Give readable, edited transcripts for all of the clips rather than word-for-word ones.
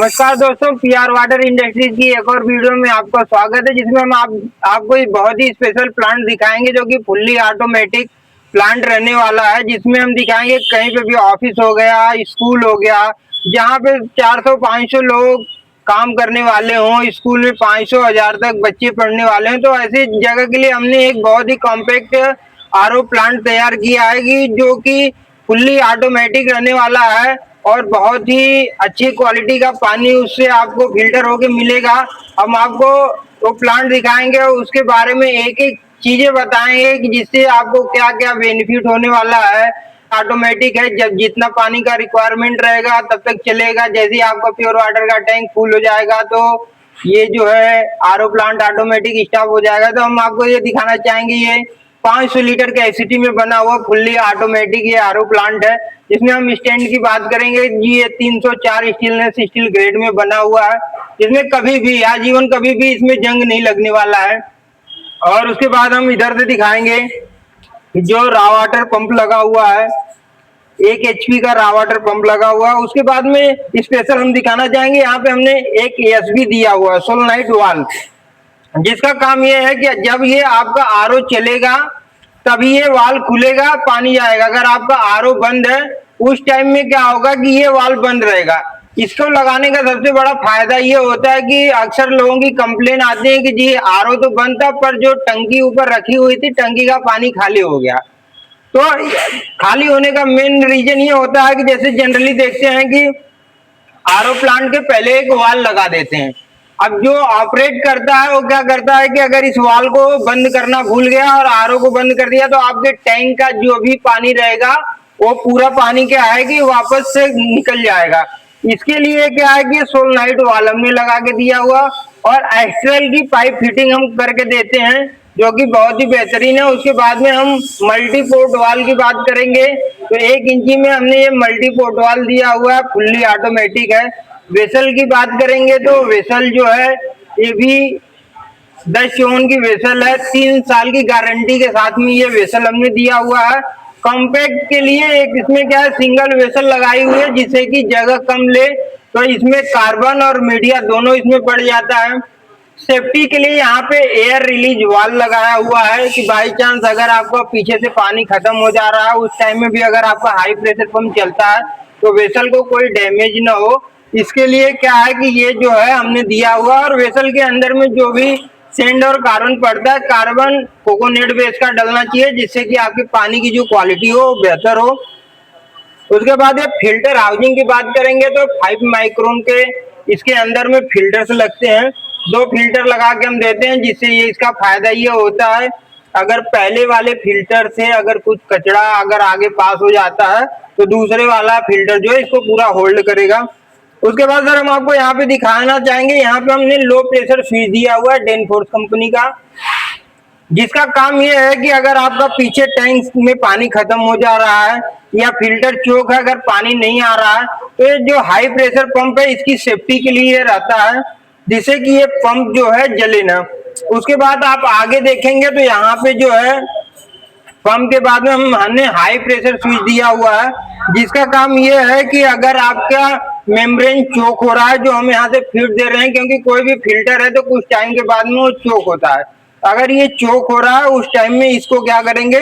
नमस्कार दोस्तों, PR water industries की एक और वीडियो में आपका स्वागत है, जिसमें हम आपको एक बहुत ही स्पेशल प्लांट दिखाएंगे जो कि फुल्ली ऑटोमेटिक प्लांट रहने वाला है। जिसमें हम दिखाएंगे कहीं पे भी ऑफिस हो गया, स्कूल हो गया, जहाँ पे 400-500 लोग काम करने वाले हों, स्कूल में 500-1000 तक बच्चे पढ़ने वाले हैं, तो ऐसी जगह के लिए हमने एक बहुत ही कॉम्पैक्ट आरओ प्लांट तैयार किया है कि जो कि फुल्ली ऑटोमेटिक रहने वाला है और बहुत ही अच्छी क्वालिटी का पानी उससे आपको फिल्टर होके मिलेगा। हम आपको वो प्लांट दिखाएंगे और उसके बारे में एक एक चीजें बताएंगे कि जिससे आपको क्या क्या बेनिफिट होने वाला है। ऑटोमेटिक है, जब जितना पानी का रिक्वायरमेंट रहेगा तब तक चलेगा। जैसे ही आपका प्योर वाटर का टैंक फुल हो जाएगा तो ये जो है आरओ प्लांट ऑटोमेटिक स्टॉप हो जाएगा। तो हम आपको ये दिखाना चाहेंगे, ये 500 लीटर कैपेसिटी में बना हुआ फुल्ली ऑटोमेटिक ये आरओ प्लांट है। इसमें हम स्टैंड की बात करेंगे जी, ये 304 स्टेनलेस स्टील ग्रेड में बना हुआ है। इसमें कभी भी आजीवन कभी भी इसमें जंग नहीं लगने वाला है। और उसके बाद हम इधर से दिखाएंगे जो रॉ वाटर पंप लगा हुआ है, 1 HP का रॉ वाटर पंप लगा हुआ है। उसके बाद में स्पेशल हम दिखाना चाहेंगे, यहाँ पे हमने एक एसबी दिया हुआ है, सोलोनाइट वाल्व, जिसका काम ये है कि जब ये आपका आरओ चलेगा तभी ये वाल्व खुलेगा, पानी जाएगा। अगर आपका आरओ बंद है उस टाइम में क्या होगा कि ये वाल्व बंद रहेगा। इसको लगाने का सबसे बड़ा फायदा ये होता है कि अक्सर लोगों की कंप्लेन आती है कि जी आरओ तो बंद था पर जो टंकी ऊपर रखी हुई थी टंकी का पानी खाली हो गया। तो खाली होने का मेन रीजन ये होता है कि जैसे जनरली देखते हैं कि आरओ प्लांट के पहले एक वाल लगा देते हैं। अब जो ऑपरेट करता है वो क्या करता है कि अगर इस वाल को बंद करना भूल गया और आरओ को बंद कर दिया तो आपके टैंक का जो भी पानी रहेगा वो पूरा पानी क्या है कि वापस से निकल जाएगा। इसके लिए क्या है कि सोलनाइट वाल हमने लगा के दिया हुआ और एक्स्ट्रल की पाइप फिटिंग हम करके देते हैं जो कि बहुत ही बेहतरीन है। उसके बाद में हम मल्टी पोर्ट वाल की बात करेंगे तो 1 इंची में हमने ये मल्टी पोर्ट वाल दिया हुआ है, फुल्ली ऑटोमेटिक है। वेसल की बात करेंगे तो वेसल जो है ये भी 10 चौन की वेसल है, 3 साल की गारंटी के साथ में ये वेसल हमने दिया हुआ है। कॉम्पैक्ट के लिए एक इसमें क्या है, सिंगल वेसल लगाई हुई है जिससे कि जगह कम ले, तो इसमें कार्बन और मीडिया दोनों इसमें पड़ जाता है। सेफ्टी के लिए यहाँ पे एयर रिलीज वाल्व लगाया हुआ है कि बाई चांस अगर आपका पीछे से पानी खत्म हो जा रहा है उस टाइम में भी अगर आपका हाई प्रेशर पंप चलता है तो वेसल को कोई डैमेज ना हो। इसके लिए क्या है कि ये जो है हमने दिया हुआ और वेसल के अंदर में जो भी सेंड और कार्बन पड़ता है, कार्बन कोकोनेट बेस का डलना चाहिए जिससे कि आपके पानी की जो क्वालिटी हो बेहतर हो। उसके बाद ये फिल्टर हाउसिंग की बात करेंगे तो 5 माइक्रोन के इसके अंदर में फिल्टर्स लगते हैं। 2 फिल्टर लगा के हम देते हैं जिससे ये इसका फायदा ये होता है, अगर पहले वाले फिल्टर से अगर कुछ कचरा अगर आगे पास हो जाता है तो दूसरे वाला फिल्टर जो है इसको पूरा होल्ड करेगा। उसके बाद सर हम आपको यहाँ पे दिखाना चाहेंगे, यहाँ पे हमने लो प्रेशर स्विच दिया हुआ है डेनफोर्स कंपनी का, जिसका काम ये है कि अगर आपका पीछे टैंक में पानी खत्म हो जा रहा है या फिल्टर चोक है, अगर पानी नहीं आ रहा है तो ये जो हाई प्रेशर पंप है इसकी सेफ्टी के लिए ये रहता है जिससे कि ये पंप जो है जले ना। उसके बाद आप आगे देखेंगे तो यहाँ पे जो है पंप के बाद में हमने हाई प्रेशर स्विच दिया हुआ है जिसका काम ये है कि अगर आपका मेम्ब्रेन चोक हो रहा है, जो हम यहाँ से फीड दे रहे हैं क्योंकि कोई भी फिल्टर है तो कुछ टाइम के बाद में वो चोक होता है, अगर ये चोक हो रहा है उस टाइम में इसको क्या करेंगे,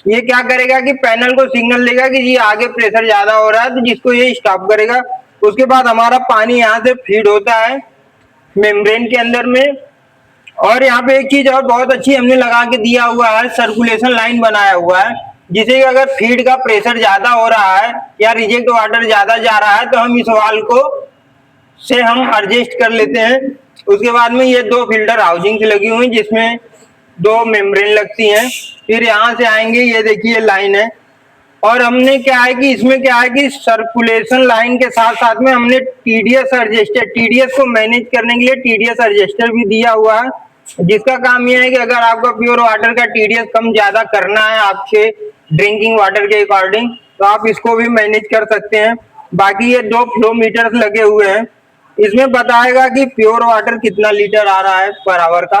ये क्या करेगा कि पैनल को सिग्नल देगा कि ये आगे प्रेशर ज्यादा हो रहा है तो जिसको ये स्टॉप करेगा। उसके बाद हमारा पानी यहाँ से फीड होता है मेम्ब्रेन के अंदर में। और यहाँ पे एक चीज और बहुत अच्छी हमने लगा के दिया हुआ है, सर्कुलेशन लाइन बनाया हुआ है जिसे अगर फीड का प्रेशर ज्यादा हो रहा है या रिजेक्ट वाटर ज्यादा जा रहा है तो हम इस वाल को से हम एडजस्ट कर लेते हैं। उसके बाद में ये 2 फिल्टर हाउसिंग लगी हुई जिसमें 2 मेम्ब्रेन लगती हैं। फिर यहाँ से आएंगे, ये देखिए लाइन है और हमने क्या है कि इसमें क्या है कि सर्कुलेशन लाइन के साथ साथ में हमने टीडीएस एडजस्टर, टीडीएस को मैनेज करने के लिए टीडीएस एडजस्टर भी दिया हुआ है जिसका काम यह है कि अगर आपका प्योर वाटर का टीडीएस कम ज्यादा करना है आपके ड्रिंकिंग वाटर के अकॉर्डिंग तो आप इसको भी मैनेज कर सकते हैं। बाकी ये 2 फ्लो मीटर्स लगे हुए हैं, इसमें बताएगा कि प्योर वाटर कितना लीटर आ रहा है पर आवर का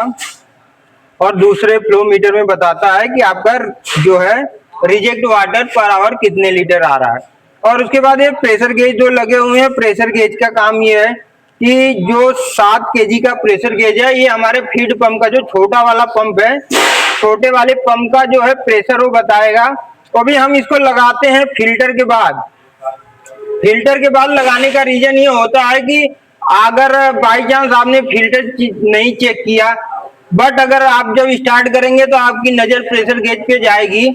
और दूसरे फ्लो मीटर में बताता है कि आपका जो है रिजेक्ट वाटर पर आवर कितने लीटर आ रहा है। और उसके बाद ये प्रेशर गेज जो लगे हुए हैं, प्रेशर गेज का काम ये है कि जो 7 केजी का प्रेशर गेज है, ये हमारे फीड पंप का जो छोटा वाला पंप है, छोटे वाले पंप का जो है प्रेशर वो बताएगा। तो अभी हम इसको लगाते हैं फिल्टर के बाद। फिल्टर के बाद लगाने का रीजन ये होता है कि अगर बाई चांस आपने फिल्टर नहीं चेक किया, बट अगर आप जब स्टार्ट करेंगे तो आपकी नजर प्रेशर गेज पे जाएगी,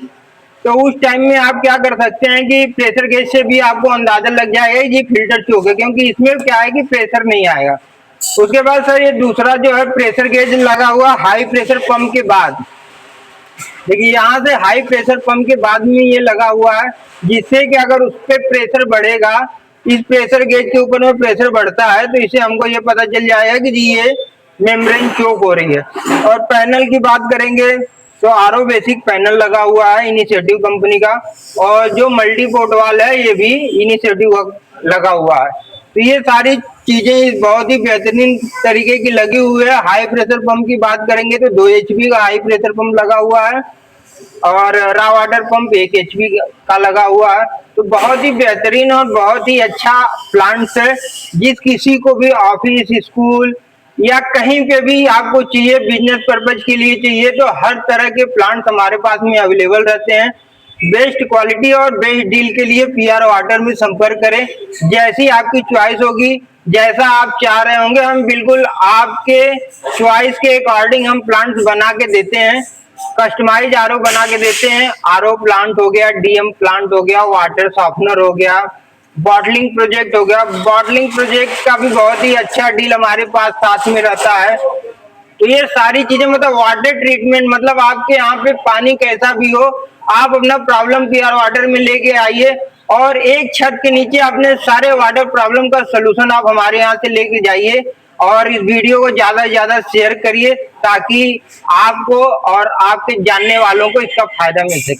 तो उस टाइम में आप क्या कर सकते हैं कि प्रेशर गेज से भी आपको अंदाजा लग जाएगा कि फिल्टर चोक है, क्योंकि इसमें क्या है कि प्रेशर नहीं आएगा। उसके बाद सर ये दूसरा जो है प्रेशर गेज लगा हुआ हाई प्रेशर पंप के बाद। देखिए यहाँ से हाई प्रेशर पंप के बाद में ये लगा हुआ है, जिससे कि अगर उस पर प्रेशर बढ़ेगा, इस प्रेशर गेज के ऊपर में प्रेशर बढ़ता है, तो इसे हमको ये पता चल जाएगा कि जी ये मेम्ब्रेन चोक हो रही है। और पैनल की बात करेंगे तो आरओ बेसिक पैनल लगा हुआ है इनिशिएटिव कंपनी का, और जो मल्टी पोर्ट वाल है ये भी इनिशिएटिव लगा हुआ है। तो ये सारी चीजें बहुत ही बेहतरीन तरीके की लगी हुई है। हाई प्रेशर पंप की बात करेंगे तो 2 HP का हाई प्रेशर पंप लगा हुआ है, और रा वाटर पंप 1 HP का लगा हुआ है। तो बहुत ही बेहतरीन और बहुत ही अच्छा प्लांट्स है। जिस किसी को भी ऑफिस, स्कूल या कहीं पे भी आपको चाहिए, बिजनेस पर्पज के लिए चाहिए, तो हर तरह के प्लांट्स हमारे पास में अवेलेबल रहते हैं। बेस्ट क्वालिटी और बेस्ट डील के लिए पीआर वाटर में संपर्क करें। जैसी आपकी चॉइस होगी, जैसा आप चाह रहे होंगे, हम बिल्कुल आपके चॉइस के अकॉर्डिंग हम प्लांट्स बना के देते हैं। कस्टमाइज आरओ बना के देते हैं। आरओ प्लांट हो गया, डीएम प्लांट हो गया, वाटर सॉफ्टनर हो गया, बॉटलिंग प्रोजेक्ट हो गया। बॉटलिंग प्रोजेक्ट का भी बहुत ही अच्छा डील हमारे पास साथ में रहता है। तो ये सारी चीजें मतलब वाटर ट्रीटमेंट, मतलब आपके यहाँ पे पानी कैसा भी हो, आप अपना प्रॉब्लम पीआर वाटर में लेके आइए, और एक छत के नीचे अपने सारे वाटर प्रॉब्लम का सोल्यूशन आप हमारे यहाँ से लेके जाइए। और इस वीडियो को ज्यादा से ज्यादा शेयर करिए, ताकि आपको और आपके जानने वालों को इसका फायदा मिल सके।